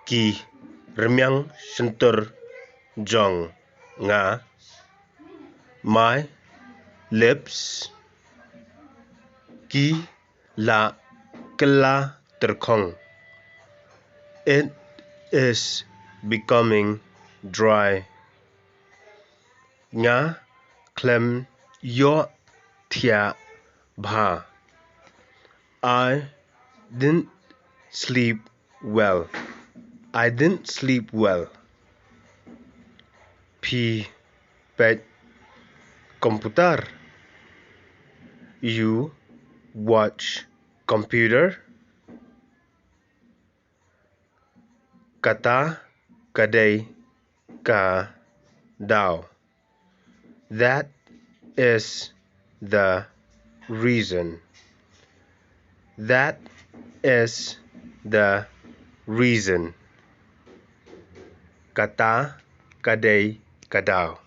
ki remyang sentur jong nga my lips ki la kala terkong. It is becoming dry. Nga klem yo thia bha. I didn't sleep well. I didn't sleep well. Phi pet computer. You watch computer. Kata kadai ka dao. That is the reason. That is the reason. Kata kadai kadao.